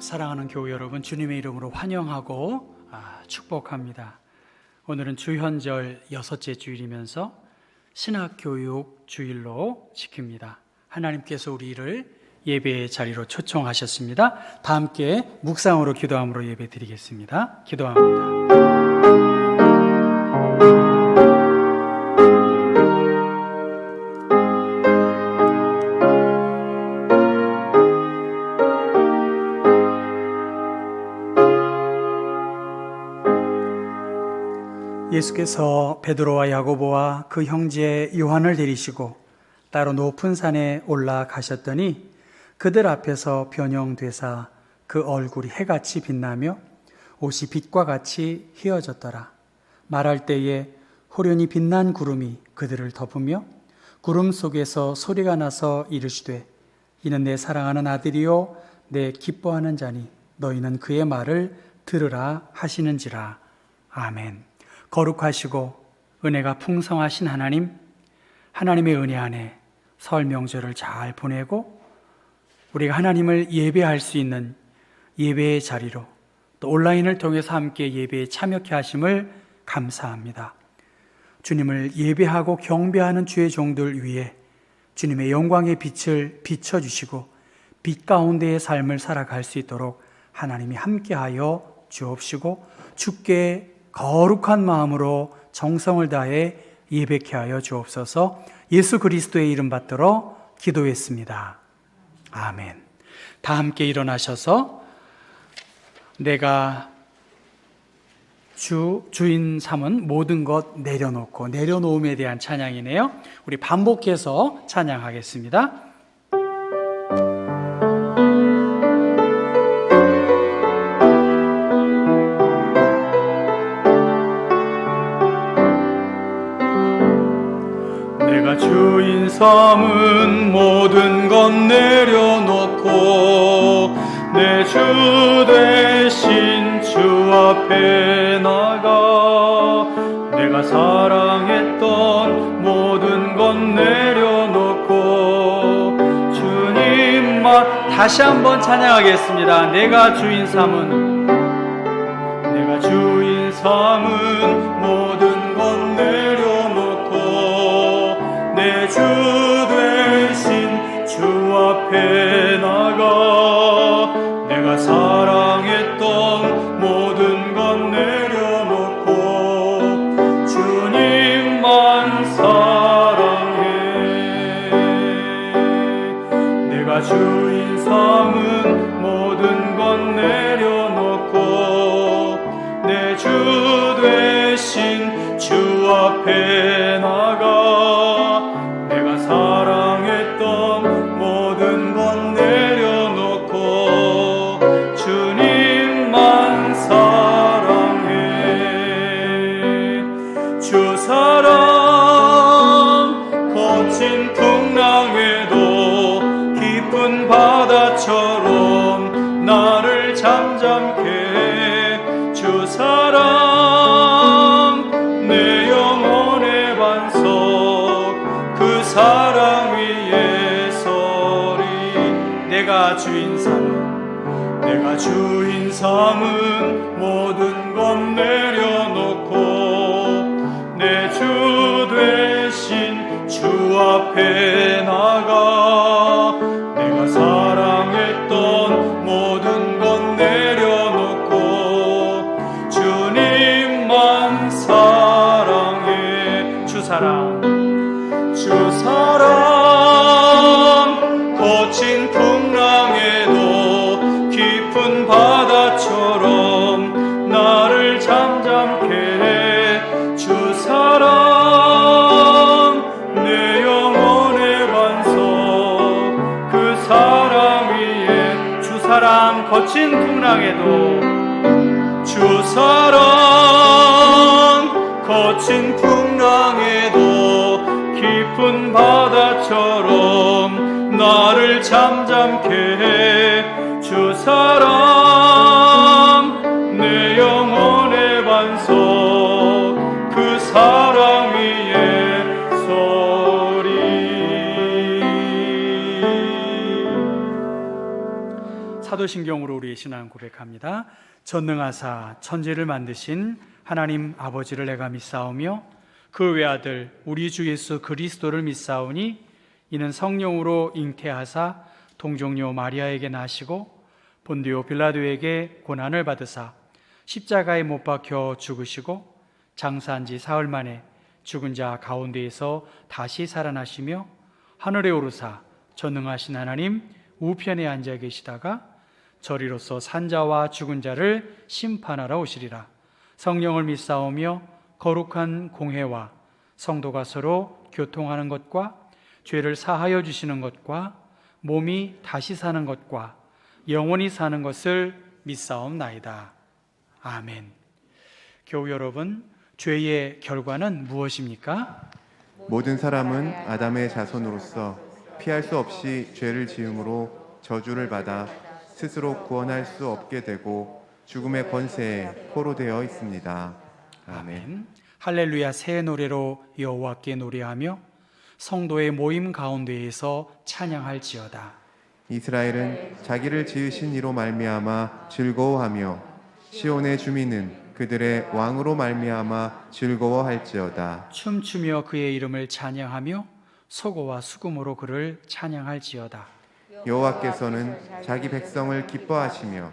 사랑하는 교우 여러분, 주님의 이름으로 환영하고 축복합니다. 오늘은 주현절 6째 주일이면서 신학교육 주일로 지킵니다. 하나님께서 우리를 예배의 자리로 초청하셨습니다. 다 함께 묵상으로 기도함으로 예배 드리겠습니다. 기도합니다. 예수께서 베드로와 야고보와 그 형제 요한을 데리시고 따로 높은 산에 올라가셨더니 그들 앞에서 변형되사 그 얼굴이 해같이 빛나며 옷이 빛과 같이 휘어졌더라. 말할 때에 호련히 빛난 구름이 그들을 덮으며 구름 속에서 소리가 나서 이르시되 이는 내 사랑하는 아들이요 내 기뻐하는 자니 너희는 그의 말을 들으라 하시는지라. 아멘. 거룩하시고 은혜가 풍성하신 하나님, 하나님의 은혜 안에 설 명절을 잘 보내고 우리가 하나님을 예배할 수 있는 예배의 자리로 또 온라인을 통해서 함께 예배에 참여케 하심을 감사합니다. 주님을 예배하고 경배하는 주의 종들 위에 주님의 영광의 빛을 비춰주시고 빛 가운데의 삶을 살아갈 수 있도록 하나님이 함께하여 주옵시고 주께 거룩한 마음으로 정성을 다해 예배케 하여 주옵소서. 예수 그리스도의 이름 받들어 기도했습니다. 아멘. 다 함께 일어나셔서 내가 주인 삼은 모든 것 내려놓고, 내려놓음에 대한 찬양이네요. 우리 반복해서 찬양하겠습니다. 주인 삼은 모든 것 내려놓고 내 주 되신 주 앞에 나가 내가 사랑했던 모든 것 내려놓고 주님만 다시 한번 찬양하겠습니다. 내가 주인 삼은 모든 것 내려놓고 내 주 되신 주 앞에 나가 내가 사랑했던 모든 것 내려놓고 주님만 사랑해. 내가 주인 삼은 모든 것 내려놓고 내 주 되신 주 앞에 나가 내가 사랑했던 모든 것 내려놓고 주님만 사랑해. 주 사랑 거친 풍랑에도 깊은 바다처럼 나를 잠잠케 해. 주 사랑 내 영혼의 반석 그 사랑 위에 서리. 내가 주인 삼은 모든 것 내려놓고 내 주 되신 주 앞에 나가 내가 사랑했던 모든 것 내려놓고 주님만 사랑해. 주 사랑 거친 풍랑에도 깊은 바다처럼 나를 잠잠케 해. 주 사랑 내 영혼의 반석 그 사랑 위에. 주 사랑 거친 풍랑에도 주 사랑 거친 풍랑에도 깊은 바다처럼 나를 잠잠케 해. 주 사랑 내 영혼의 반석 그 사랑 위에 서리. 사도신경으로 우리의 신앙 고백합니다. 전능하사 천지를 만드신 하나님 아버지를 내가 믿사오며 그 외아들 우리 주 예수 그리스도를 믿사오니 이는 성령으로 잉태하사 동정녀 마리아에게 나시고 본디오 빌라도에게 고난을 받으사 십자가에 못 박혀 죽으시고 장사한 지 사흘 만에 죽은 자 가운데에서 다시 살아나시며 하늘에 오르사 전능하신 하나님 우편에 앉아 계시다가 저리로서 산자와 죽은 자를 심판하러 오시리라. 성령을 믿사오며 거룩한 공회와 성도가 서로 교통하는 것과 죄를 사하여 주시는 것과 몸이 다시 사는 것과 영원히 사는 것을 믿사옵나이다. 아멘. 교우 여러분, 죄의 결과는 무엇입니까? 모든 사람은 아담의 자손으로서 피할 수 없이 죄를 지음으로 저주를 받아 스스로 구원할 수 없게 되고 죽음의 권세에 포로되어 있습니다. 아멘. 할렐루야 새 노래로 여호와께 노래하며 성도의 모임 가운데에서 찬양할지어다. 이스라엘은 자기를 지으신 이로 말미암아 즐거워하며 시온의 주민은 그들의 왕으로 말미암아 즐거워할지어다. 춤추며 그의 이름을 찬양하며 소고와 수금으로 그를 찬양할지어다. 여호와께서는 자기 백성을 기뻐하시며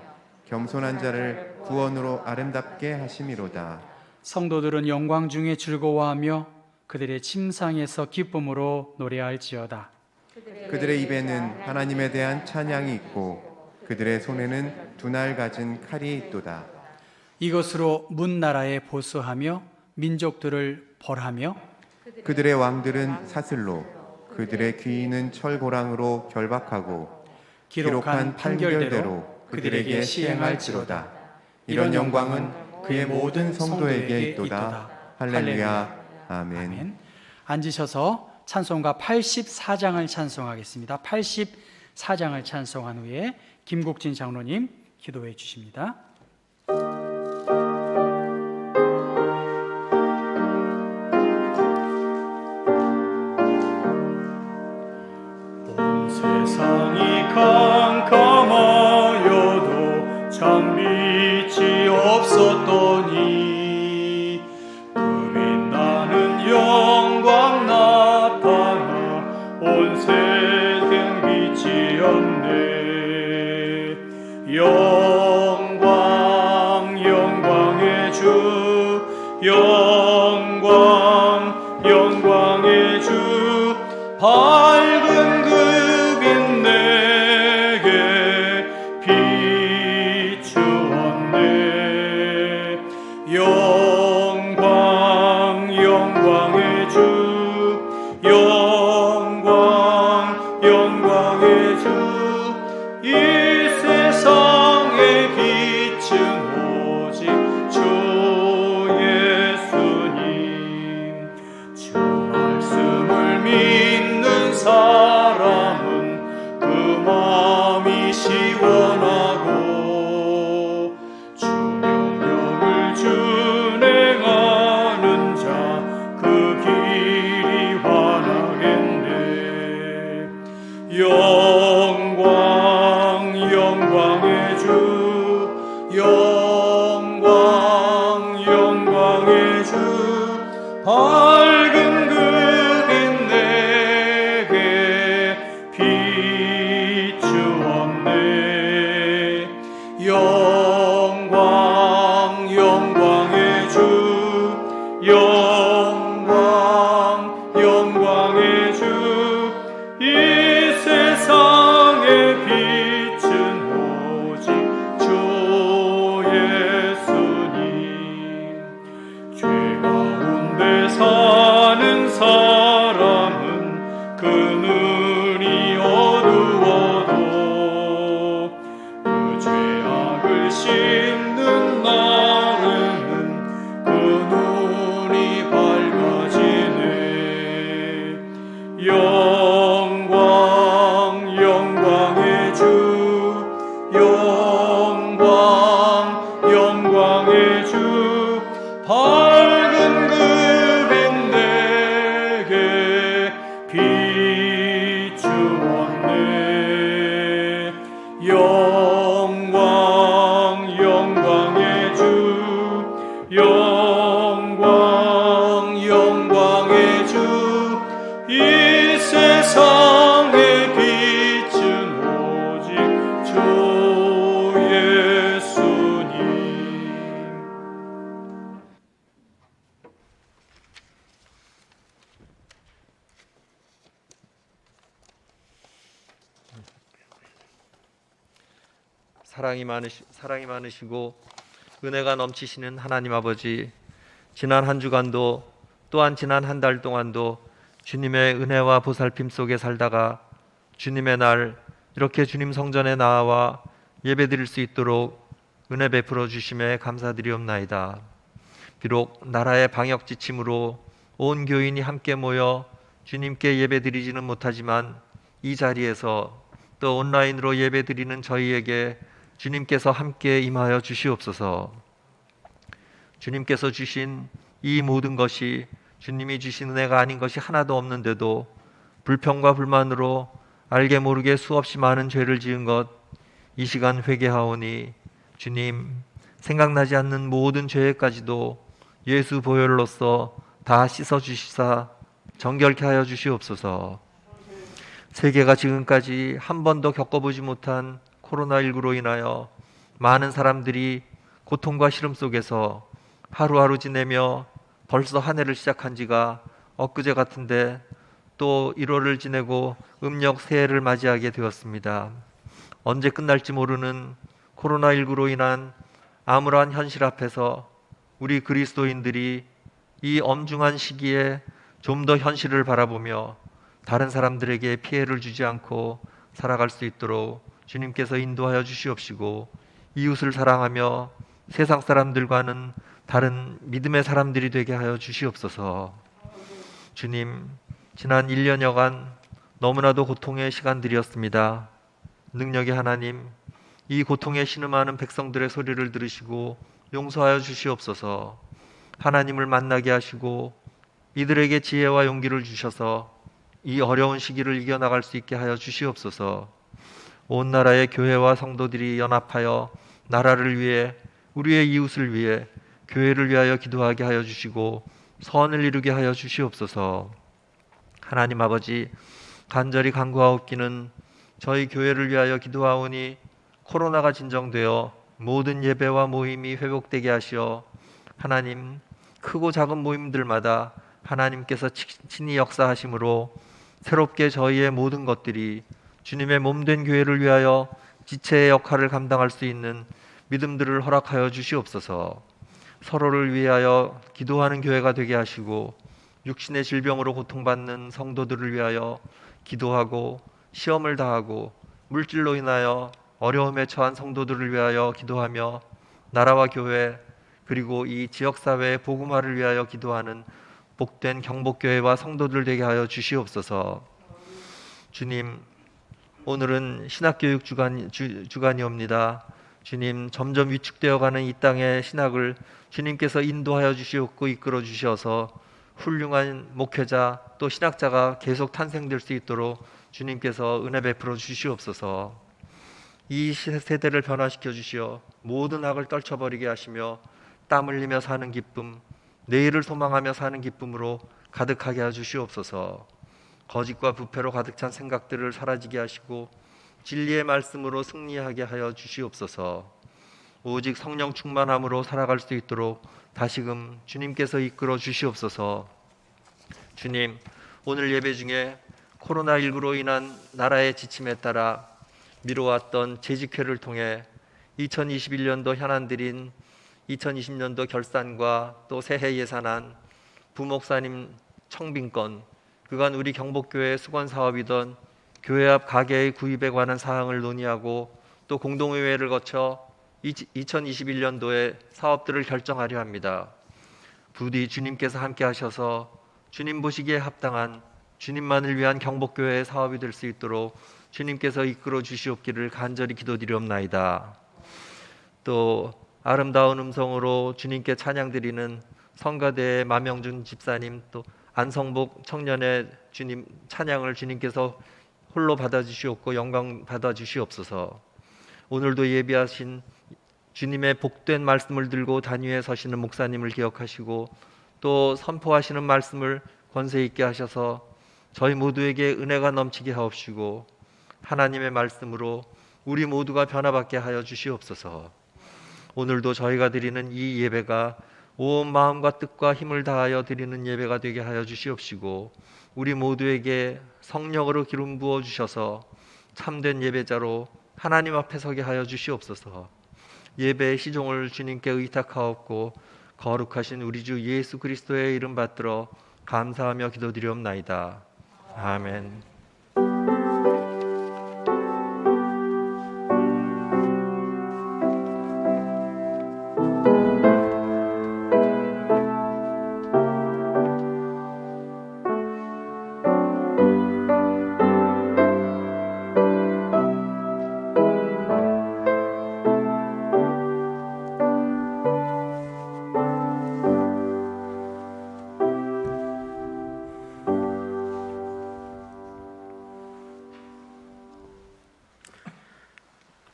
겸손한 자를 구원으로 아름답게 하심이로다. 성도들은 영광 중에 즐거워하며 그들의 침상에서 기쁨으로 노래할지어다. 그들의 입에는 하나님에 대한 찬양이 있고 그들의 손에는 두 날 가진 칼이 있도다. 이것으로 문나라에 보수하며 민족들을 벌하며 그들의 왕들은 사슬로 그들의 귀인은 철고랑으로 결박하고 기록한 판결대로 그들에게 시행할지로다. 이런 영광은 그의 모든 성도에게 있도다. 할렐루야. 아멘. 앉으셔서 찬송가 84장을 찬송하겠습니다. 84장을 찬송한 후에 김국진 장로님 기도해 주십니다. 온 세상이 캄캄하여도 참 빛이 없었더니 그 빛나는 영광 나타나 온 세상 빛이었네. 영광 영광의 주 영광 영광의 주 밝은 그 빛 내게 비추었네. 영광 영광의 주 영광 영광의 주 이 세상의 빛은 오직 주 예수님. 주 말씀을 믿는 사람은 그 마음이 시원하고 주 명령을 준행하는 자 그 길이 환하겠네. 영광 영광의 주 영광 영광의 주 밝은 그 빛 내게 비추었네. 영광 영광의 주 영광 영광의 주 이 세상의 빛은 오직 주 예수님. 죄 가운데 사는 사람은 그 눈이 어두워도 그 죄악을 사랑이 많으시고 은혜가 넘치시는 하나님 아버지, 지난 한 주간도 또한 지난 한 달 동안도 주님의 은혜와 보살핌 속에 살다가 주님의 날 이렇게 주님 성전에 나와 예배드릴 수 있도록 은혜 베풀어 주심에 감사드리옵나이다. 비록 나라의 방역 지침으로 온 교인이 함께 모여 주님께 예배드리지는 못하지만 이 자리에서 또 온라인으로 예배드리는 저희에게 주님께서 함께 임하여 주시옵소서. 주님께서 주신 이 모든 것이 주님이 주신 은혜가 아닌 것이 하나도 없는데도 불평과 불만으로 알게 모르게 수없이 많은 죄를 지은 것, 이 시간 회개하오니 주님, 생각나지 않는 모든 죄까지도 예수 보혈로서 다 씻어주시사 정결케 하여 주시옵소서. 세계가 지금까지 한 번도 겪어보지 못한 코로나19로 인하여 많은 사람들이 고통과 시름 속에서 하루하루 지내며 벌써 한 해를 시작한 지가 엊그제 같은데 또 1월을 지내고 음력 새해를 맞이하게 되었습니다. 언제 끝날지 모르는 코로나19로 인한 암울한 현실 앞에서 우리 그리스도인들이 이 엄중한 시기에 좀 더 현실을 바라보며 다른 사람들에게 피해를 주지 않고 살아갈 수 있도록 주님께서 인도하여 주시옵시고, 이웃을 사랑하며 세상 사람들과는 다른 믿음의 사람들이 되게 하여 주시옵소서. 주님, 지난 1년여간 너무나도 고통의 시간들이었습니다. 능력의 하나님, 이 고통에 신음하는 백성들의 소리를 들으시고 용서하여 주시옵소서. 하나님을 만나게 하시고 이들에게 지혜와 용기를 주셔서 이 어려운 시기를 이겨나갈 수 있게 하여 주시옵소서. 온 나라의 교회와 성도들이 연합하여 나라를 위해, 우리의 이웃을 위해, 교회를 위하여 기도하게 하여 주시고 선을 이루게 하여 주시옵소서. 하나님 아버지, 간절히 간구하옵기는 저희 교회를 위하여 기도하오니 코로나가 진정되어 모든 예배와 모임이 회복되게 하시어 하나님, 크고 작은 모임들마다 하나님께서 친히 역사하심으로 새롭게 저희의 모든 것들이 주님의 몸된 교회를 위하여 지체의 역할을 감당할 수 있는 믿음들을 허락하여 주시옵소서. 서로를 위하여 기도하는 교회가 되게 하시고 육신의 질병으로 고통받는 성도들을 위하여 기도하고 시험을 다하고 물질로 인하여 어려움에 처한 성도들을 위하여 기도하며 나라와 교회 그리고 이 지역사회의 복음화를 위하여 기도하는 복된 경복교회와 성도들 되게 하여 주시옵소서. 주님, 오늘은 신학교육 주간이옵니다. 주님, 점점 위축되어가는 이 땅의 신학을 주님께서 인도하여 주시옵고 이끌어 주셔서 훌륭한 목회자 또 신학자가 계속 탄생될 수 있도록 주님께서 은혜 베풀어 주시옵소서. 이 세대를 변화시켜 주시어 모든 악을 떨쳐버리게 하시며 땀 흘리며 사는 기쁨, 내일을 소망하며 사는 기쁨으로 가득하게 해 주시옵소서. 거짓과 부패로 가득 찬 생각들을 사라지게 하시고 진리의 말씀으로 승리하게 하여 주시옵소서. 오직 성령 충만함으로 살아갈 수 있도록 다시금 주님께서 이끌어 주시옵소서. 주님, 오늘 예배 중에 코로나19로 인한 나라의 지침에 따라 미뤄왔던 재직회를 통해 2021년도 현안드린 2020년도 결산과 또 새해 예산안, 부목사님 청빙권, 그간 우리 경복교회 수건사업이던 교회 앞 가게의 구입에 관한 사항을 논의하고 또 공동의회를 거쳐 2021년도에 사업들을 결정하려 합니다. 부디 주님께서 함께 하셔서 주님 보시기에 합당한 주님만을 위한 경복교회의 사업이 될 수 있도록 주님께서 이끌어 주시옵기를 간절히 기도드리옵나이다. 또 아름다운 음성으로 주님께 찬양드리는 성가대의 마명준 집사님, 또 안성복 청년의 주님 찬양을 주님께서 홀로 받아주시옵고 영광 받아주시옵소서. 오늘도 예비하신 주님의 복된 말씀을 들고 단위에 서시는 목사님을 기억하시고 또 선포하시는 말씀을 권세 있게 하셔서 저희 모두에게 은혜가 넘치게 하옵시고 하나님의 말씀으로 우리 모두가 변화받게 하여 주시옵소서. 오늘도 저희가 드리는 이 예배가 온 마음과 뜻과 힘을 다하여 드리는 예배가 되게 하여 주시옵시고 우리 모두에게 성령으로 기름 부어 주셔서 참된 예배자로 하나님 앞에 서게 하여 주시옵소서. 예배의 시종을 주님께 의탁하옵고 거룩하신 우리 주 예수 그리스도의 이름 받들어 감사하며 기도드리옵나이다. 아멘.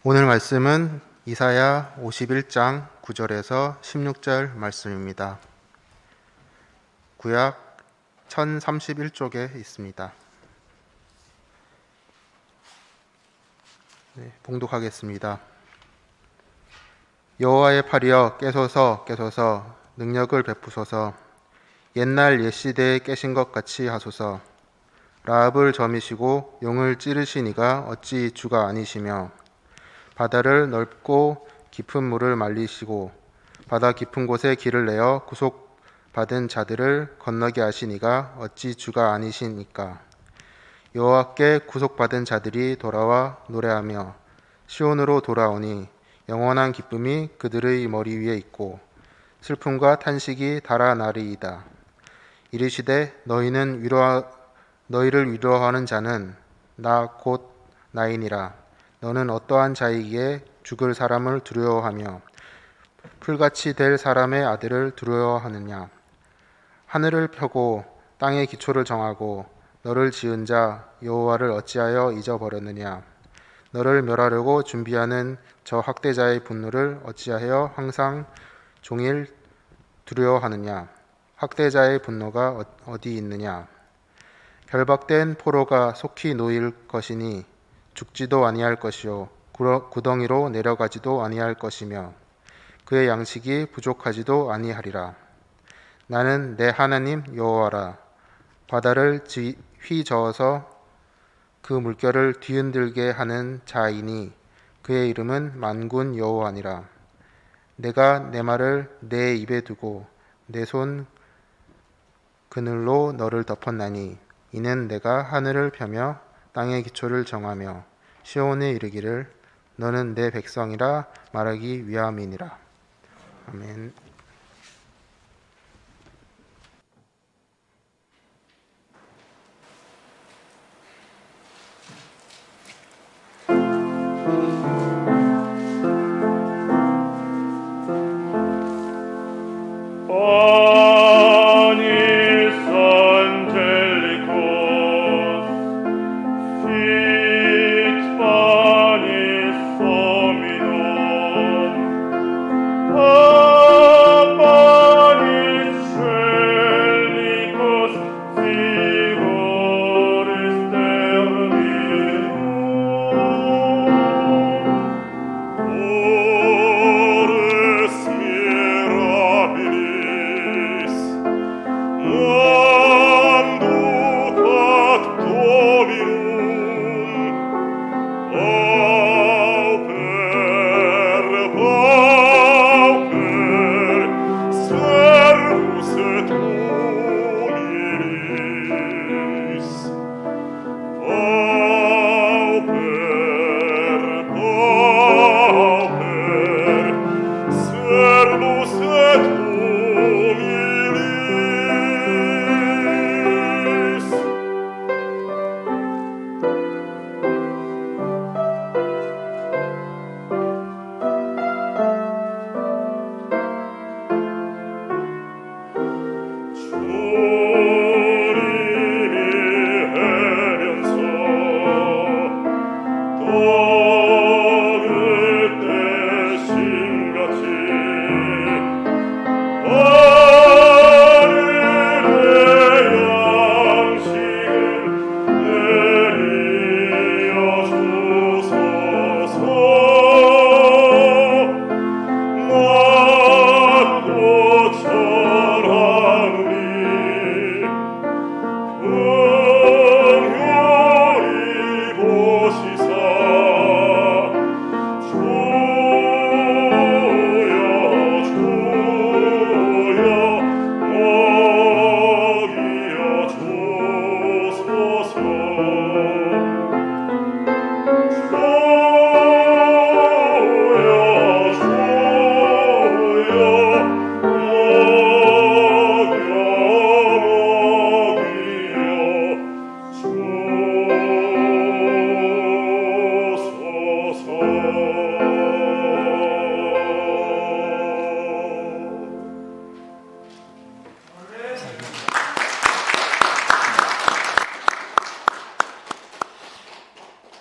오늘 말씀은 이사야 51장 9절에서 16절 말씀입니다. 구약 1031쪽에 있습니다. 봉독하겠습니다. 여호와의 팔이여 깨소서 깨소서 능력을 베푸소서 옛날 옛시대에 깨신 것 같이 하소서 라합을 점이시고 용을 찌르신 이가 어찌 주가 아니시며 바다를 넓고 깊은 물을 말리시고 바다 깊은 곳에 길을 내어 구속받은 자들을 건너게 하신 이가 어찌 주가 아니시니까. 여호와께 구속받은 자들이 돌아와 노래하며 시온으로 돌아오니 영원한 기쁨이 그들의 머리 위에 있고 슬픔과 탄식이 달아나리이다. 이르시되 너희를 위로하는 자는 나 곧 나이니라. 너는 어떠한 자이기에 죽을 사람을 두려워하며 풀같이 될 사람의 아들을 두려워하느냐. 하늘을 펴고 땅의 기초를 정하고 너를 지은 자 여호와를 어찌하여 잊어버렸느냐. 너를 멸하려고 준비하는 저 학대자의 분노를 어찌하여 항상 종일 두려워하느냐. 학대자의 분노가 어디 있느냐. 결박된 포로가 속히 놓일 것이니 죽지도 아니할 것이요 구덩이로 내려가지도 아니할 것이며 그의 양식이 부족하지도 아니하리라. 나는 내 하나님 여호와라. 바다를 휘저어서 그 물결을 뒤흔들게 하는 자이니 그의 이름은 만군 여호와니라. 내가 내 말을 내 입에 두고 내 손 그늘로 너를 덮었나니 이는 내가 하늘을 펴며 땅의 기초를 정하며 시온에 이르기를 너는 내 백성이라 말하기 위함이니라. 아멘.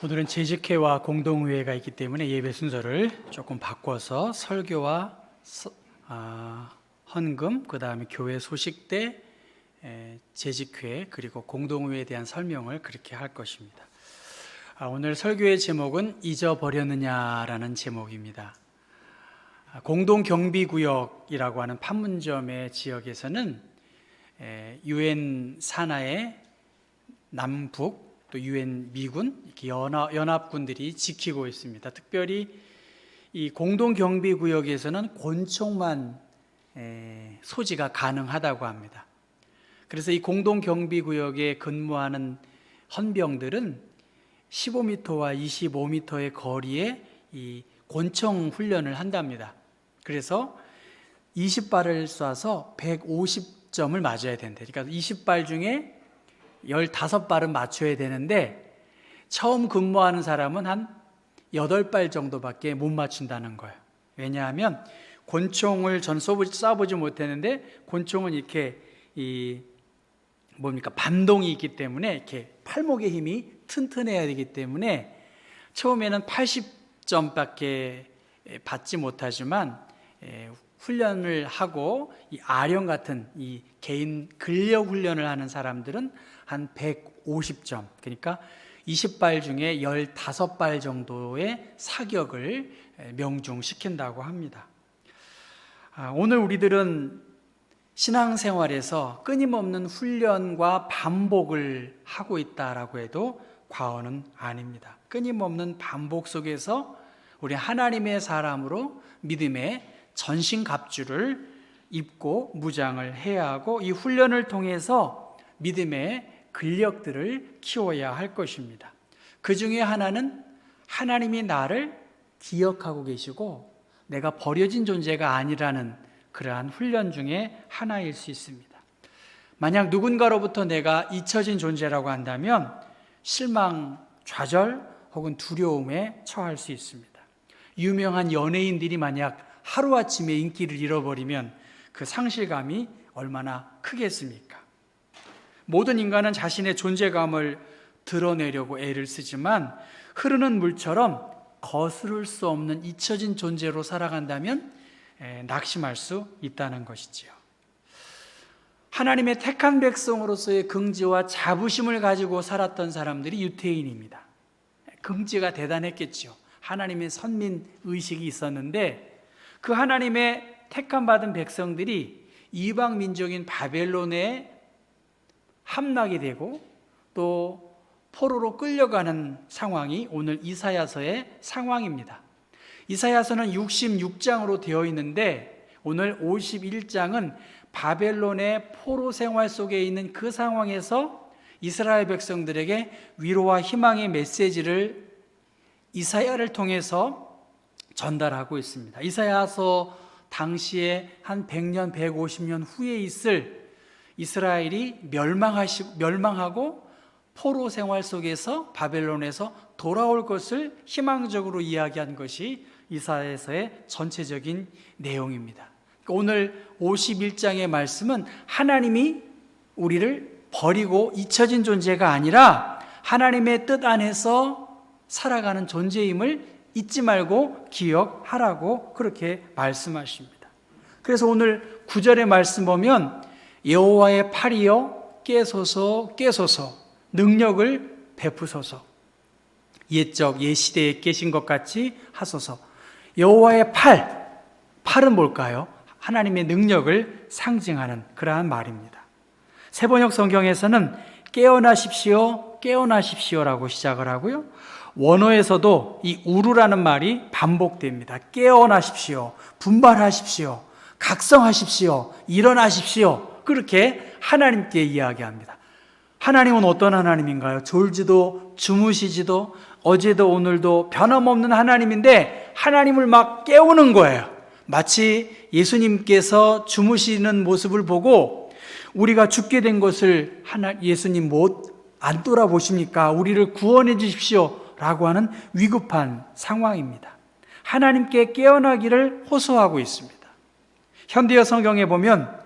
오늘은 재직회와 공동의회가 있기 때문에 예배 순서를 조금 바꿔서 설교와 헌금, 그 다음에 교회 소식대, 재직회, 그리고 공동의회에 대한 설명을 그렇게 할 것입니다. 오늘 설교의 제목은 잊어버렸느냐라는 제목입니다. 공동경비구역이라고 하는 판문점의 지역에서는 UN 산하의 남북 또 UN 미군 이렇게 연합군들이 지키고 있습니다. 특별히 이 공동경비구역에서는 권총만 소지가 가능하다고 합니다. 그래서 이 공동경비구역에 근무하는 헌병들은 15m와 25m의 거리에 이 권총 훈련을 한답니다. 그래서 20발을 쏴서 150점을 맞아야 된대. 그러니까 20발 중에 15발은 맞춰야 되는데 처음 근무하는 사람은 한 8발 정도밖에 못 맞춘다는 거예요. 왜냐하면 권총을 전 쏴보지 못했는데 권총은 이렇게 반동이 있기 때문에 이렇게 팔목의 힘이 튼튼해야 되기 때문에 처음에는 80점밖에 받지 못하지만 훈련을 하고 이 아령 같은 이 개인 근력 훈련을 하는 사람들은 한 150점, 그러니까 20발 중에 15발 정도의 사격을 명중시킨다고 합니다. 오늘 우리들은 신앙생활에서 끊임없는 훈련과 반복을 하고 있다라고 해도 과언은 아닙니다. 끊임없는 반복 속에서 우리 하나님의 사람으로 믿음의 전신갑주를 입고 무장을 해야 하고 이 훈련을 통해서 믿음의 근력들을 키워야 할 것입니다. 그 중에 하나는 하나님이 나를 기억하고 계시고 내가 버려진 존재가 아니라는 그러한 훈련 중에 하나일 수 있습니다. 만약 누군가로부터 내가 잊혀진 존재라고 한다면 실망, 좌절 혹은 두려움에 처할 수 있습니다. 유명한 연예인들이 만약 하루아침에 인기를 잃어버리면 그 상실감이 얼마나 크겠습니까? 모든 인간은 자신의 존재감을 드러내려고 애를 쓰지만 흐르는 물처럼 거스를 수 없는 잊혀진 존재로 살아간다면 낙심할 수 있다는 것이지요. 하나님의 택한 백성으로서의 긍지와 자부심을 가지고 살았던 사람들이 유대인입니다. 긍지가 대단했겠죠. 하나님의 선민 의식이 있었는데 그 하나님의 택한 받은 백성들이 이방 민족인 바벨론에 함락이 되고 또 포로로 끌려가는 상황이 오늘 이사야서의 상황입니다. 이사야서는 66장으로 되어 있는데 오늘 51장은 바벨론의 포로 생활 속에 있는 그 상황에서 이스라엘 백성들에게 위로와 희망의 메시지를 이사야를 통해서 전달하고 있습니다. 이사야서 당시에 한 100년, 150년 후에 있을 이스라엘이 멸망하고 포로 생활 속에서 바벨론에서 돌아올 것을 희망적으로 이야기한 것이 이사야서의 전체적인 내용입니다. 오늘 51장의 말씀은 하나님이 우리를 버리고 잊혀진 존재가 아니라 하나님의 뜻 안에서 살아가는 존재임을 잊지 말고 기억하라고 그렇게 말씀하십니다. 그래서 오늘 9절의 말씀 보면 여호와의 팔이여 깨소서 깨소서 능력을 베푸소서 옛적 옛시대에 깨신 것 같이 하소서. 여호와의 팔은 뭘까요? 하나님의 능력을 상징하는 그러한 말입니다. 세번역 성경에서는 깨어나십시오 깨어나십시오라고 시작을 하고요, 원어에서도 이 우르라는 말이 반복됩니다. 깨어나십시오, 분발하십시오, 각성하십시오, 일어나십시오, 그렇게 하나님께 이야기합니다. 하나님은 어떤 하나님인가요? 졸지도 주무시지도 어제도 오늘도 변함없는 하나님인데 하나님을 막 깨우는 거예요. 마치 예수님께서 주무시는 모습을 보고 우리가 죽게 된 것을 예수님 못 안 돌아보십니까? 우리를 구원해 주십시오 라고 하는 위급한 상황입니다. 하나님께 깨어나기를 호소하고 있습니다. 현대어 성경에 보면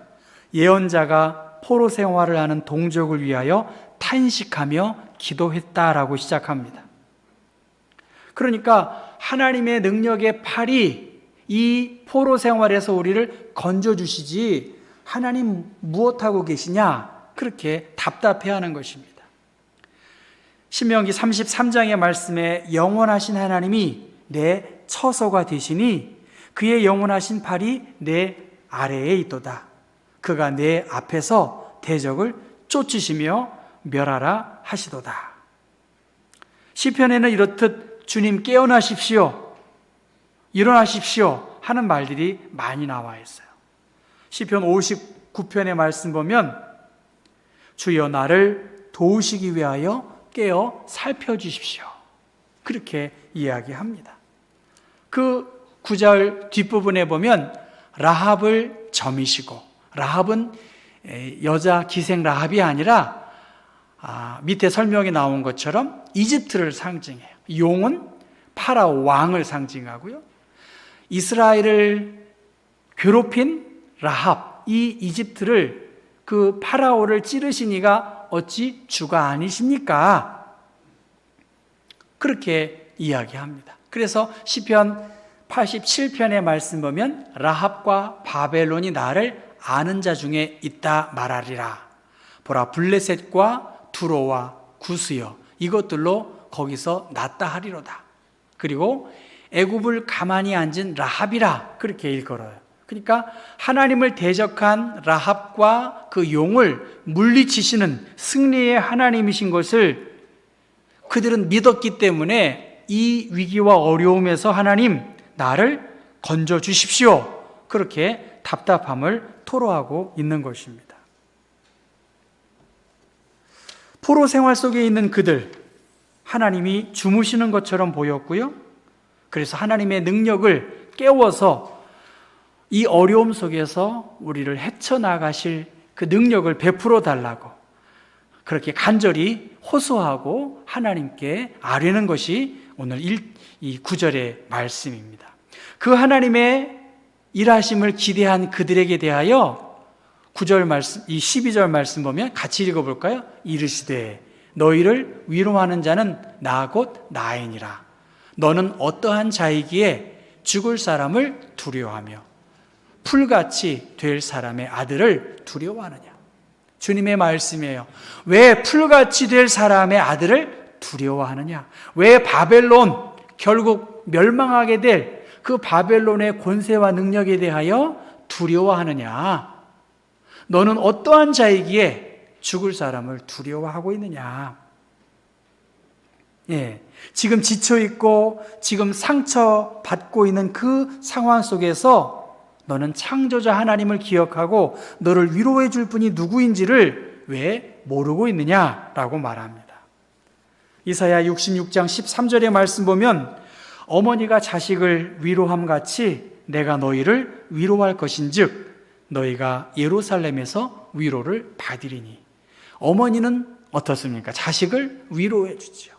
예언자가 포로 생활을 하는 동족을 위하여 탄식하며 기도했다라고 시작합니다. 그러니까 하나님의 능력의 팔이 이 포로 생활에서 우리를 건져주시지 하나님 무엇하고 계시냐? 그렇게 답답해하는 것입니다. 신명기 33장의 말씀에 영원하신 하나님이 내 처소가 되시니 그의 영원하신 팔이 내 아래에 있도다. 그가 내 앞에서 대적을 쫓으시며 멸하라 하시도다. 시편에는 이렇듯 주님 깨어나십시오, 일어나십시오 하는 말들이 많이 나와 있어요. 시편 59편의 말씀 보면 주여 나를 도우시기 위하여 깨어 살펴주십시오, 그렇게 이야기합니다. 그 9절 뒷부분에 보면 라합을 점이시고, 라합은 여자 기생 라합이 아니라 밑에 설명이 나온 것처럼 이집트를 상징해요. 용은 파라오 왕을 상징하고요. 이스라엘을 괴롭힌 라합, 이 이집트를 그 파라오를 찌르신 이가 어찌 주가 아니십니까? 그렇게 이야기합니다. 그래서 시편 87편의 말씀 보면 라합과 바벨론이 나를 아는 자 중에 있다 말하리라. 보라 블레셋과 두로와 구스여 이것들로 거기서 났다 하리로다. 그리고 애굽을 가만히 앉은 라합이라 그렇게 일컬어요. 그러니까 하나님을 대적한 라합과 그 용을 물리치시는 승리의 하나님이신 것을 그들은 믿었기 때문에 이 위기와 어려움에서 하나님 나를 건져 주십시오, 그렇게 답답함을 토로하고 있는 것입니다. 포로 생활 속에 있는 그들, 하나님이 주무시는 것처럼 보였고요. 그래서 하나님의 능력을 깨워서 이 어려움 속에서 우리를 헤쳐나가실 그 능력을 베풀어 달라고 그렇게 간절히 호소하고 하나님께 아뢰는 것이 오늘 이 9절의 말씀입니다. 그 하나님의 일하심을 기대한 그들에게 대하여 9절 말씀, 이 12절 말씀 보면 같이 읽어볼까요? 이르시되 너희를 위로하는 자는 나 곧 나이니라. 너는 어떠한 자이기에 죽을 사람을 두려워하며 풀같이 될 사람의 아들을 두려워하느냐. 주님의 말씀이에요. 왜 풀같이 될 사람의 아들을 두려워하느냐? 왜 바벨론 결국 멸망하게 될 그 바벨론의 권세와 능력에 대하여 두려워하느냐? 너는 어떠한 자이기에 죽을 사람을 두려워하고 있느냐? 예, 지금 지쳐있고 지금 상처받고 있는 그 상황 속에서 너는 창조자 하나님을 기억하고 너를 위로해 줄 분이 누구인지를 왜 모르고 있느냐라고 말합니다. 이사야 66장 13절의 말씀 보면 어머니가 자식을 위로함 같이 내가 너희를 위로할 것인즉 너희가 예루살렘에서 위로를 받으리니. 어머니는 어떻습니까? 자식을 위로해 주죠.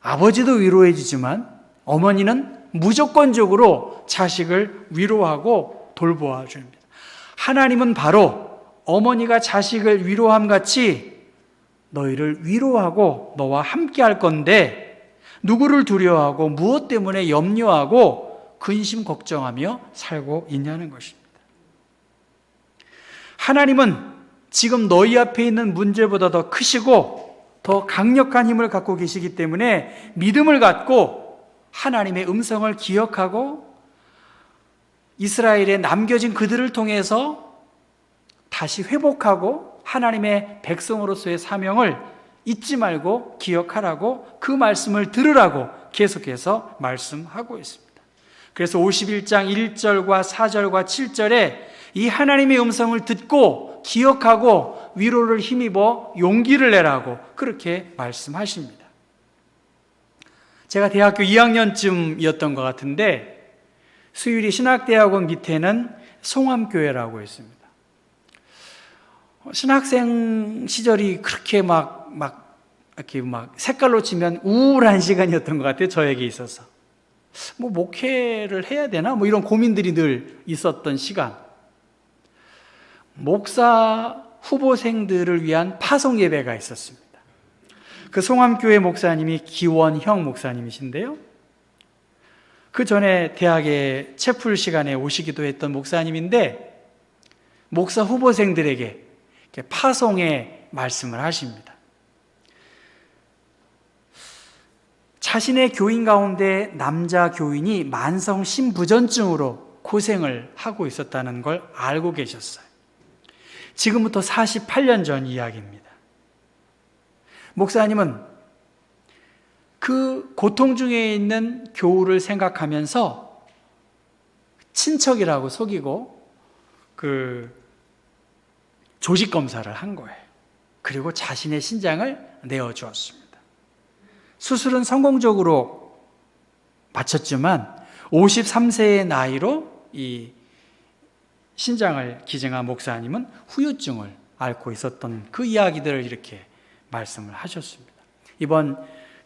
아버지도 위로해 주지만 어머니는 무조건적으로 자식을 위로하고 돌보아 줍니다. 하나님은 바로 어머니가 자식을 위로함 같이 너희를 위로하고 너와 함께 할 건데 누구를 두려워하고 무엇 때문에 염려하고 근심 걱정하며 살고 있냐는 것입니다. 하나님은 지금 너희 앞에 있는 문제보다 더 크시고 더 강력한 힘을 갖고 계시기 때문에 믿음을 갖고 하나님의 음성을 기억하고 이스라엘에 남겨진 그들을 통해서 다시 회복하고 하나님의 백성으로서의 사명을 잊지 말고 기억하라고 그 말씀을 들으라고 계속해서 말씀하고 있습니다. 그래서 51장 1절과 4절과 7절에 이 하나님의 음성을 듣고 기억하고 위로를 힘입어 용기를 내라고 그렇게 말씀하십니다. 제가 대학교 2학년쯤이었던 것 같은데 수유리 신학대학원 밑에는 송암교회라고 있습니다. 신학생 시절이 그렇게 막 이렇게 막 색깔로 치면 우울한 시간이었던 것 같아요. 저에게 있어서. 뭐 목회를 해야 되나? 뭐 이런 고민들이 늘 있었던 시간. 목사 후보생들을 위한 파송 예배가 있었습니다. 그 송암교회 목사님이 기원형 목사님이신데요. 그 전에 대학에 채플 시간에 오시기도 했던 목사님인데 목사 후보생들에게 이렇게 파송의 말씀을 하십니다. 자신의 교인 가운데 남자 교인이 만성 심부전증으로 고생을 하고 있었다는 걸 알고 계셨어요. 지금부터 48년 전 이야기입니다. 목사님은 그 고통 중에 있는 교우를 생각하면서 친척이라고 속이고 그 조직 검사를 한 거예요. 그리고 자신의 신장을 내어주었습니다. 수술은 성공적으로 마쳤지만 53세의 나이로 이 신장을 기증한 목사님은 후유증을 앓고 있었던 그 이야기들을 이렇게 말씀을 하셨습니다. 이번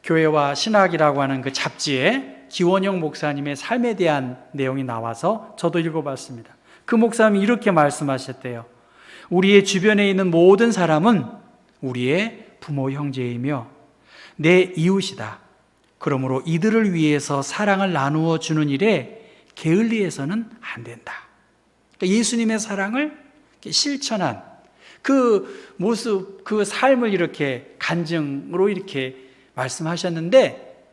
교회와 신학이라고 하는 그 잡지에 기원영 목사님의 삶에 대한 내용이 나와서 저도 읽어봤습니다. 그 목사님이 이렇게 말씀하셨대요. 우리의 주변에 있는 모든 사람은 우리의 부모 형제이며 내 이웃이다. 그러므로 이들을 위해서 사랑을 나누어 주는 일에 게을리해서는 안 된다. 그러니까 예수님의 사랑을 실천한 그 모습, 그 삶을 이렇게 간증으로 이렇게 말씀하셨는데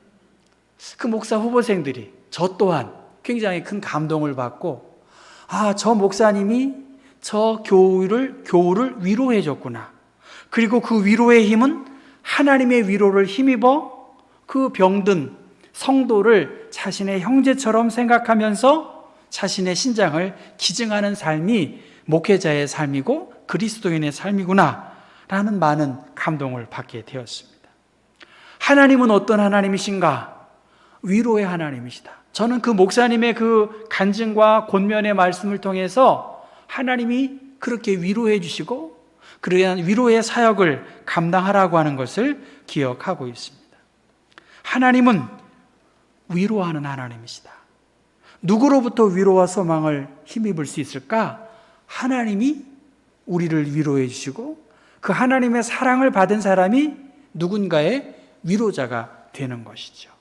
그 목사 후보생들이 저 또한 굉장히 큰 감동을 받고 저 목사님이 저 교우를 위로해 줬구나. 그리고 그 위로의 힘은 하나님의 위로를 힘입어 그 병든 성도를 자신의 형제처럼 생각하면서 자신의 신장을 기증하는 삶이 목회자의 삶이고 그리스도인의 삶이구나 라는 많은 감동을 받게 되었습니다. 하나님은 어떤 하나님이신가? 위로의 하나님이시다. 저는 그 목사님의 그 간증과 권면의 말씀을 통해서 하나님이 그렇게 위로해 주시고 그러한 위로의 사역을 감당하라고 하는 것을 기억하고 있습니다. 하나님은 위로하는 하나님이시다. 누구로부터 위로와 소망을 힘입을 수 있을까? 하나님이 우리를 위로해 주시고 그 하나님의 사랑을 받은 사람이 누군가의 위로자가 되는 것이죠.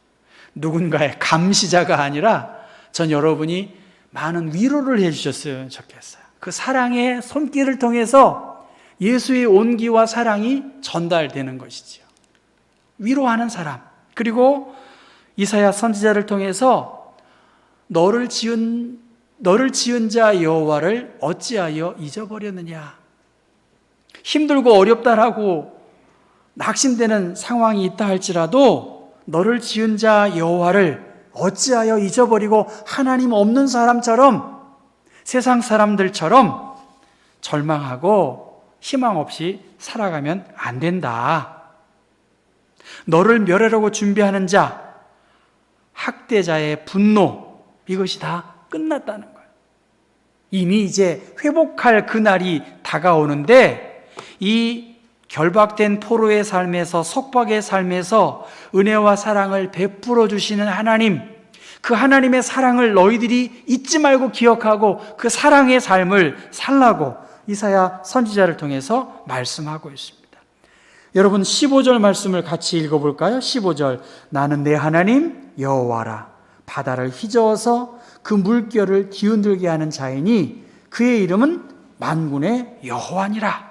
누군가의 감시자가 아니라 전 여러분이 많은 위로를 해 주셨으면 좋겠어요. 그 사랑의 손길을 통해서 예수의 온기와 사랑이 전달되는 것이죠. 위로하는 사람. 그리고 이사야 선지자를 통해서 너를 지은 자 여호와를 어찌하여 잊어버렸느냐. 힘들고 어렵다라고 낙심되는 상황이 있다 할지라도 너를 지은 자 여호와를 어찌하여 잊어버리고 하나님 없는 사람처럼 세상 사람들처럼 절망하고 희망 없이 살아가면 안 된다. 너를 멸하려고 준비하는 자, 학대자의 분노, 이것이 다 끝났다는 거예요. 이미 이제 회복할 그날이 다가오는데 이 결박된 포로의 삶에서, 속박의 삶에서 은혜와 사랑을 베풀어 주시는 하나님, 그 하나님의 사랑을 너희들이 잊지 말고 기억하고 그 사랑의 삶을 살라고 이사야 선지자를 통해서 말씀하고 있습니다. 여러분 15절 말씀을 같이 읽어볼까요? 15절 나는 내 하나님 여호와라. 바다를 휘저어서 그 물결을 뒤흔들게 하는 자이니 그의 이름은 만군의 여호와니라.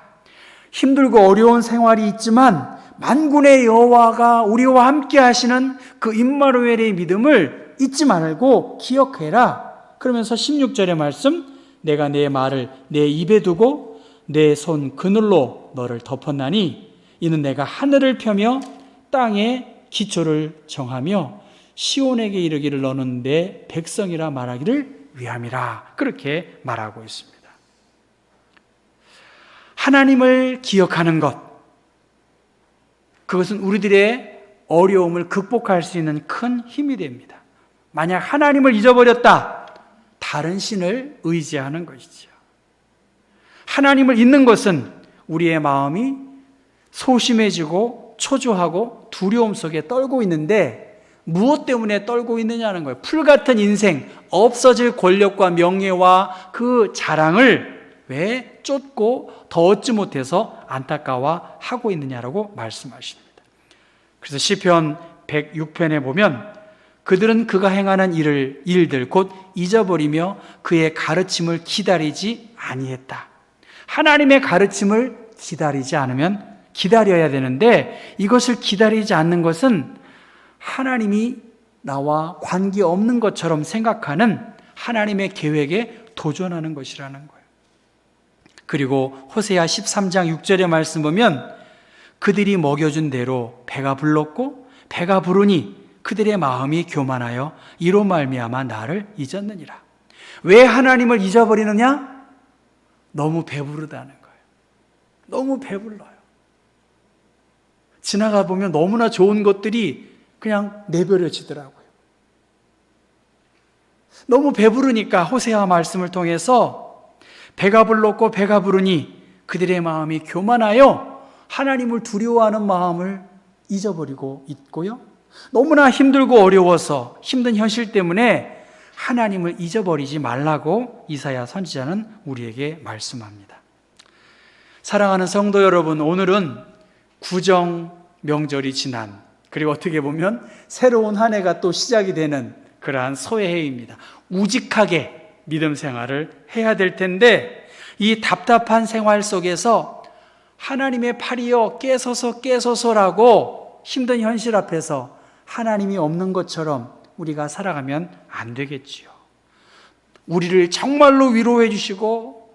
힘들고 어려운 생활이 있지만 만군의 여호와가 우리와 함께 하시는 그 임마누엘의 믿음을 잊지 말고 기억해라. 그러면서 16절의 말씀, 내가 내 말을 내 입에 두고 내 손 그늘로 너를 덮었나니 이는 내가 하늘을 펴며 땅에 기초를 정하며 시온에게 이르기를 너는 내 백성이라 말하기를 위함이라. 그렇게 말하고 있습니다. 하나님을 기억하는 것, 그것은 우리들의 어려움을 극복할 수 있는 큰 힘이 됩니다. 만약 하나님을 잊어버렸다, 다른 신을 의지하는 것이죠. 하나님을 잊는 것은 우리의 마음이 소심해지고 초조하고 두려움 속에 떨고 있는데 무엇 때문에 떨고 있느냐는 거예요. 풀 같은 인생, 없어질 권력과 명예와 그 자랑을 왜 쫓고 더 얻지 못해서 안타까워하고 있느냐라고 말씀하십니다. 그래서 시편 106편에 보면 그들은 그가 행하는 일들 곧 잊어버리며 그의 가르침을 기다리지 아니했다. 하나님의 가르침을 기다리지 않으면 기다려야 되는데 이것을 기다리지 않는 것은 하나님이 나와 관계없는 것처럼 생각하는 하나님의 계획에 도전하는 것이라는 거예요. 그리고 호세아 13장 6절의 말씀 보면 그들이 먹여준 대로 배가 불렀고 배가 부르니 그들의 마음이 교만하여 이로 말미암아 나를 잊었느니라. 왜 하나님을 잊어버리느냐? 너무 배부르다는 거예요. 너무 배불러요. 지나가 보면 너무나 좋은 것들이 그냥 내버려지더라고요. 너무 배부르니까 호세아 말씀을 통해서 배가 불렀고 배가 부르니 그들의 마음이 교만하여 하나님을 두려워하는 마음을 잊어버리고 있고요. 너무나 힘들고 어려워서 힘든 현실 때문에 하나님을 잊어버리지 말라고 이사야 선지자는 우리에게 말씀합니다. 사랑하는 성도 여러분, 오늘은 구정 명절이 지난, 그리고 어떻게 보면 새로운 한 해가 또 시작이 되는 그러한 소해입니다. 우직하게 믿음 생활을 해야 될 텐데 이 답답한 생활 속에서 하나님의 팔이여 깨소서라고 힘든 현실 앞에서 하나님이 없는 것처럼 우리가 살아가면 안 되겠지요. 우리를 정말로 위로해 주시고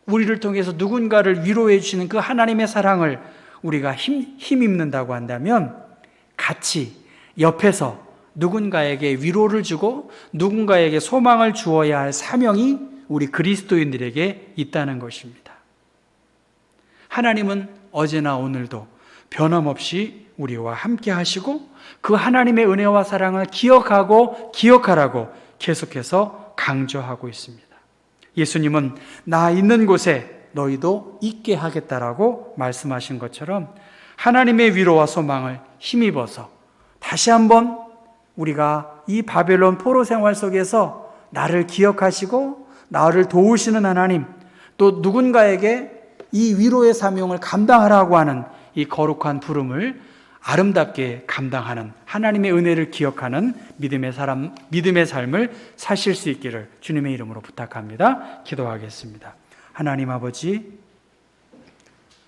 우리를 통해서 누군가를 위로해 주시는 그 하나님의 사랑을 우리가 힘입는다고 한다면 같이 옆에서 누군가에게 위로를 주고 누군가에게 소망을 주어야 할 사명이 우리 그리스도인들에게 있다는 것입니다. 하나님은 어제나 오늘도 변함없이 우리와 함께 하시고 그 하나님의 은혜와 사랑을 기억하라고 계속해서 강조하고 있습니다. 예수님은 나 있는 곳에 너희도 있게 하겠다라고 말씀하신 것처럼 하나님의 위로와 소망을 힘입어서 다시 한번 우리가 이 바벨론 포로 생활 속에서 나를 기억하시고 나를 도우시는 하나님, 또 누군가에게 이 위로의 사명을 감당하라고 하는 이 거룩한 부름을 아름답게 감당하는 하나님의 은혜를 기억하는 믿음의 삶을 사실 수 있기를 주님의 이름으로 부탁합니다. 기도하겠습니다. 하나님 아버지,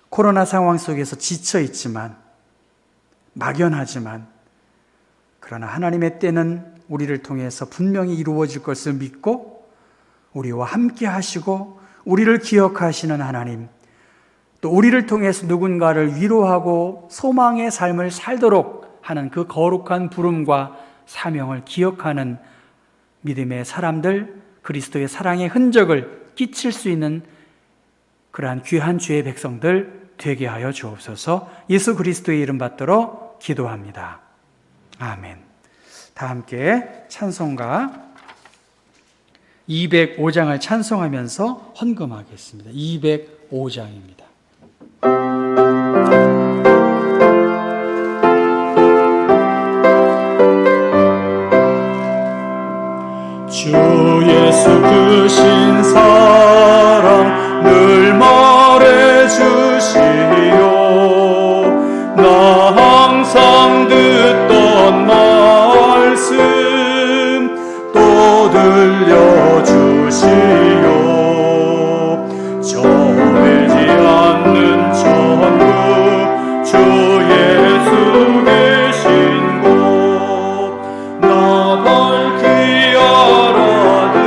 코로나 상황 속에서 지쳐 있지만 막연하지만 그러나 하나님의 때는 우리를 통해서 분명히 이루어질 것을 믿고 우리와 함께 하시고 우리를 기억하시는 하나님, 또 우리를 통해서 누군가를 위로하고 소망의 삶을 살도록 하는 그 거룩한 부름과 사명을 기억하는 믿음의 사람들, 그리스도의 사랑의 흔적을 끼칠 수 있는 그러한 귀한 주의 백성들 되게 하여 주옵소서. 예수 그리스도의 이름 받들어 기도합니다. 아멘. 다 함께 찬송가 205장을 찬송하면서 헌금하겠습니다. 205장입니다. 주 예수 그 신사랑 늘 말해주시오. 나 항상 듣던 말씀 또 들려주시오. 정해지 않는 천국 주 예수 계신 곳 나 밝히 알아듣게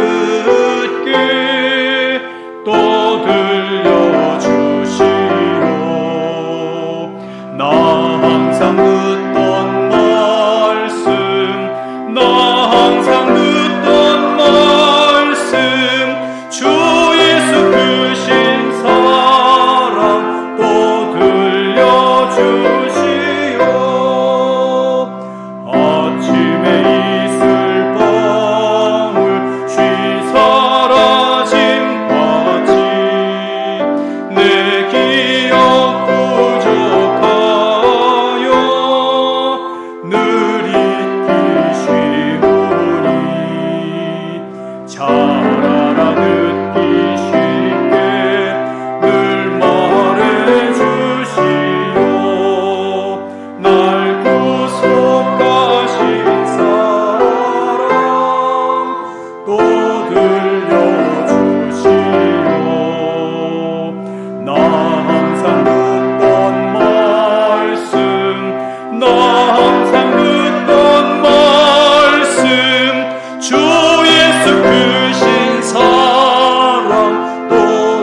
주신 사랑 또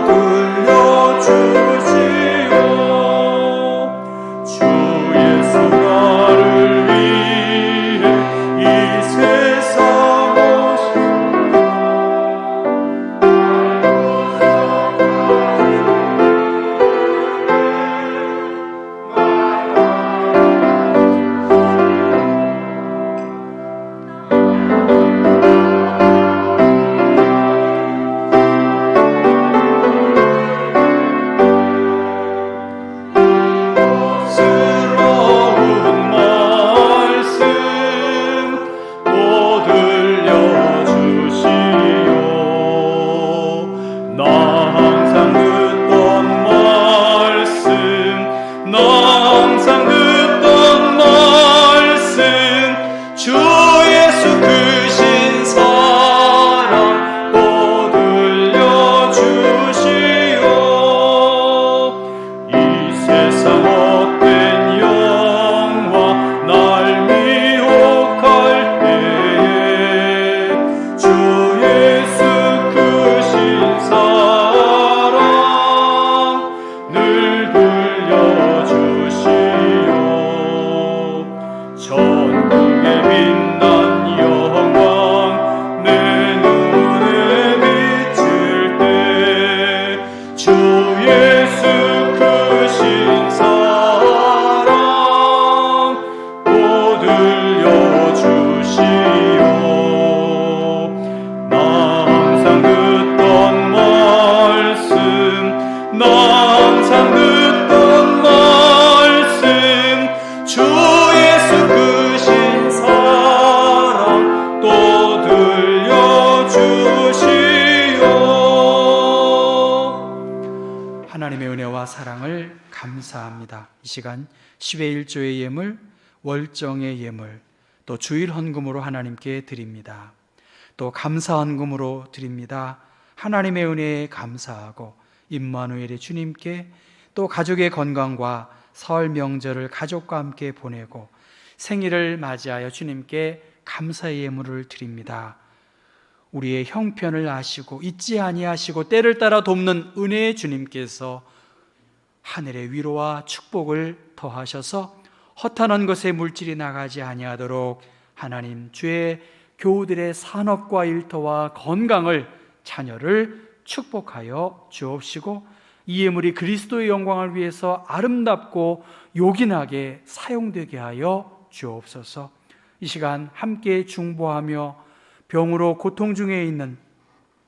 들려주시오. 주 예수 나를 위해 이 세상 하나님의 은혜와 사랑을 감사합니다. 이 시간 10의 1조의 예물, 월정의 예물, 또 주일 헌금으로 하나님께 드립니다. 또 감사 헌금으로 드립니다. 하나님의 은혜에 감사하고 임마누엘의 주님께 또 가족의 건강과 설 명절을 가족과 함께 보내고 생일을 맞이하여 주님께 감사의 예물을 드립니다. 우리의 형편을 아시고 잊지 아니하시고 때를 따라 돕는 은혜의 주님께서 하늘의 위로와 축복을 더하셔서 허탄한 것에 물질이 나가지 아니하도록 하나님 주의 교우들의 산업과 일터와 건강을 자녀를 축복하여 주옵시고 이 예물이 그리스도의 영광을 위해서 아름답고 요긴하게 사용되게 하여 주옵소서. 이 시간 함께 중보하며 병으로 고통 중에 있는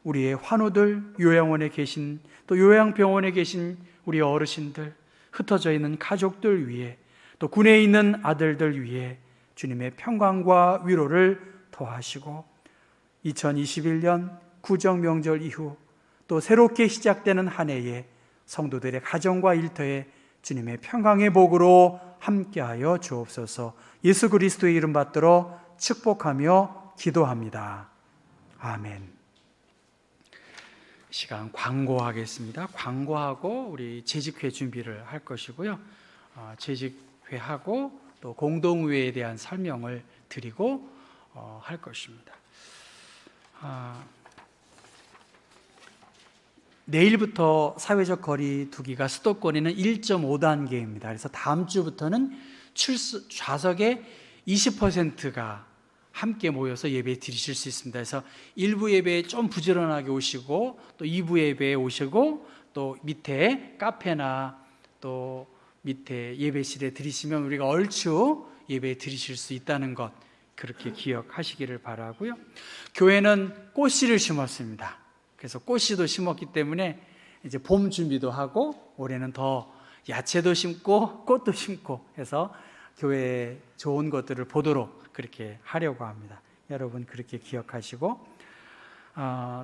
우리의 환우들, 요양원에 계신 또 요양병원에 계신 우리 어르신들, 흩어져 있는 가족들 위해 또 군에 있는 아들들 위해 주님의 평강과 위로를 더하시고 2021년 구정명절 이후 또 새롭게 시작되는 한 해에 성도들의 가정과 일터에 주님의 평강의 복으로 함께하여 주옵소서. 예수 그리스도의 이름 받들어 축복하며 기도합니다. 아멘. 시간 광고하겠습니다. 광고하고 우리 재직회 준비를 할 것이고요. 재직회하고 또 공동회에 대한 설명을 드리고 할 것입니다. 내일부터 사회적 거리 두기가 수도권에는 1.5단계입니다. 그래서 다음 주부터는 좌석의 20%가 함께 모여서 예배 드리실 수 있습니다. 그래서 일부 예배에 좀 부지런하게 오시고 또 2부 예배에 오시고 또 밑에 카페나 또 밑에 예배실에 드리시면 우리가 얼추 예배 드리실 수 있다는 것 그렇게 기억하시기를 바라고요. 교회는 꽃씨를 심었습니다. 그래서 꽃씨도 심었기 때문에 이제 봄 준비도 하고 올해는 더 야채도 심고 꽃도 심고 해서 교회에 좋은 것들을 보도록 그렇게 하려고 합니다. 여러분 그렇게 기억하시고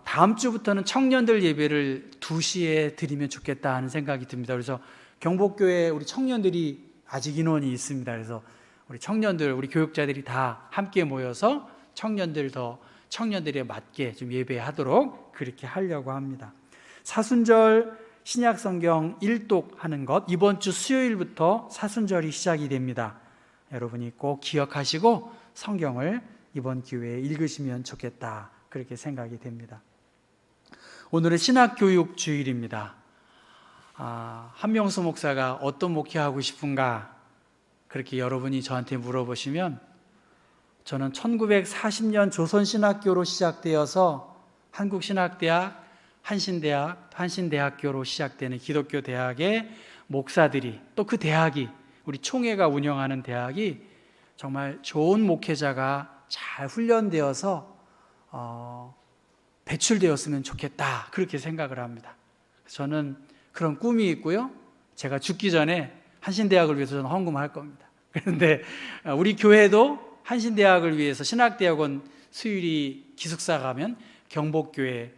다음 주부터는 청년들 예배를 2시에 드리면 좋겠다 하는 생각이 듭니다. 그래서 경복교회 우리 청년들이 아직 인원이 있습니다. 그래서 우리 청년들, 우리 교육자들이 다 함께 모여서 청년들에 맞게 좀 예배하도록 그렇게 하려고 합니다. 사순절 신약성경 1독하는 것 이번 주 수요일부터 사순절이 시작이 됩니다. 여러분이 꼭 기억하시고 성경을 이번 기회에 읽으시면 좋겠다 그렇게 생각이 됩니다. 오늘은 신학교육 주일입니다. 한명수 목사가 어떤 목회하고 싶은가 그렇게 여러분이 저한테 물어보시면 저는 1940년 조선신학교로 시작되어서 한국신학대학, 한신대학, 한신대학교로 시작되는 기독교 대학의 목사들이 또 그 대학이 우리 총회가 운영하는 대학이 정말 좋은 목회자가 잘 훈련되어서 배출되었으면 좋겠다 그렇게 생각을 합니다. 저는 그런 꿈이 있고요. 제가 죽기 전에 한신대학을 위해서 저는 헌금할 겁니다. 그런데 우리 교회도 한신대학을 위해서 신학대학원 수유리 기숙사 가면 경복교회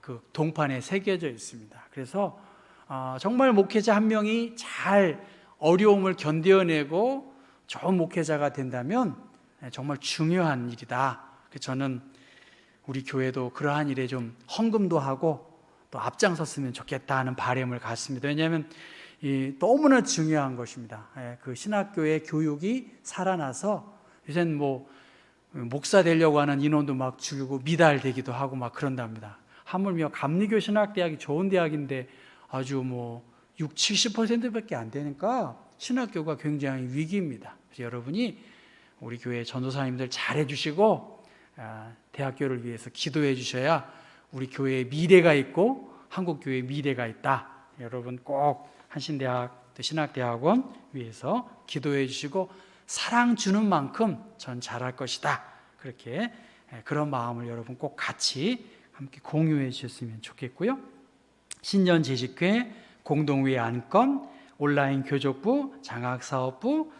그 동판에 새겨져 있습니다. 그래서 정말 목회자 한 명이 잘 어려움을 견뎌내고 좋은 목회자가 된다면 정말 중요한 일이다. 그래서 저는 우리 교회도 그러한 일에 좀 헌금도 하고 또 앞장섰으면 좋겠다 하는 바람을 갖습니다. 왜냐하면 너무나 중요한 것입니다. 그 신학교의 교육이 살아나서 요새는 목사 되려고 하는 인원도 막 줄고 미달되기도 하고 막 그런답니다. 하물며 감리교 신학대학이 좋은 대학인데 아주 60-70%밖에 안 되니까 신학교가 굉장히 위기입니다. 그래서 여러분이 우리 교회 전도사님들 잘해 주시고 대학교를 위해서 기도해 주셔야 우리 교회의 미래가 있고 한국 교회의 미래가 있다. 여러분 꼭 한신대학 또 신학대학원 위해서 기도해 주시고 사랑 주는 만큼 전 잘할 것이다. 그렇게 그런 마음을 여러분 꼭 같이 함께 공유해 주셨으면 좋겠고요. 신년 재직회, 공동회 안건, 온라인 교족부, 장학사업부,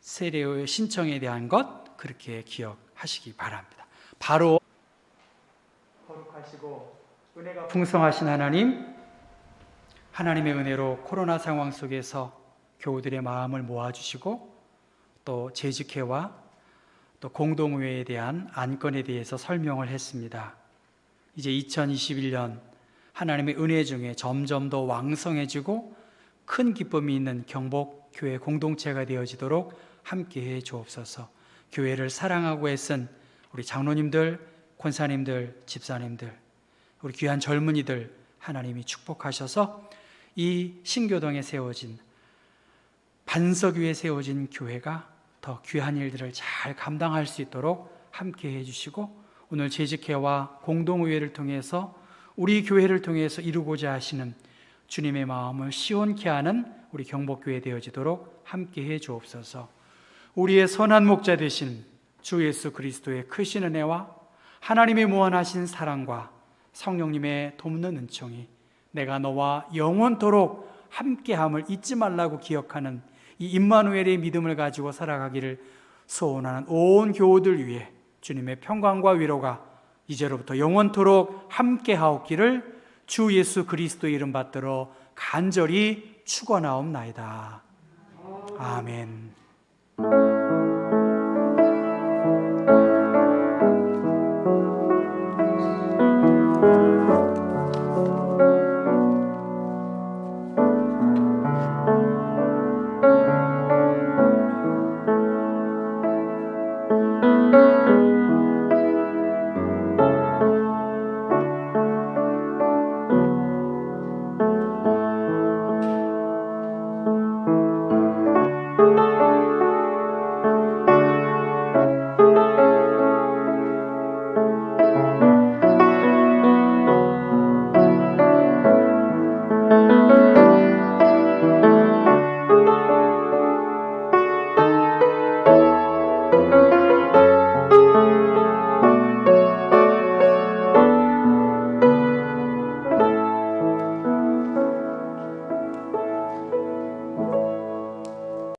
세례의 신청에 대한 것 그렇게 기억하시기 바랍니다. 바로 거룩하시고 은혜가 풍성하신 하나님, 하나님의 은혜로 코로나 상황 속에서 교우들의 마음을 모아주시고 또 재직회와 또 공동회에 대한 안건에 대해서 설명을 했습니다. 이제 2021년 하나님의 은혜 중에 점점 더 왕성해지고 큰 기쁨이 있는 경복교회 공동체가 되어지도록 함께해 주옵소서. 교회를 사랑하고 애쓴 우리 장로님들, 권사님들, 집사님들, 우리 귀한 젊은이들 하나님이 축복하셔서 이 신교동에 세워진 반석 위에 세워진 교회가 더 귀한 일들을 잘 감당할 수 있도록 함께해 주시고 오늘 재직회와 공동의회를 통해서 우리 교회를 통해서 이루고자 하시는 주님의 마음을 시원케 하는 우리 경복교회 되어지도록 함께해 주옵소서. 우리의 선한 목자 되신 주 예수 그리스도의 크신 은혜와 하나님의 무한하신 사랑과 성령님의 돕는 은총이 내가 너와 영원토록 함께함을 잊지 말라고 기억하는 이 임마누엘의 믿음을 가지고 살아가기를 소원하는 온 교우들 위해 주님의 평강과 위로가 이제로부터 영원토록 함께하옵기를 주 예수 그리스도의 이름 받들어 간절히 축원하옵나이다. 아멘.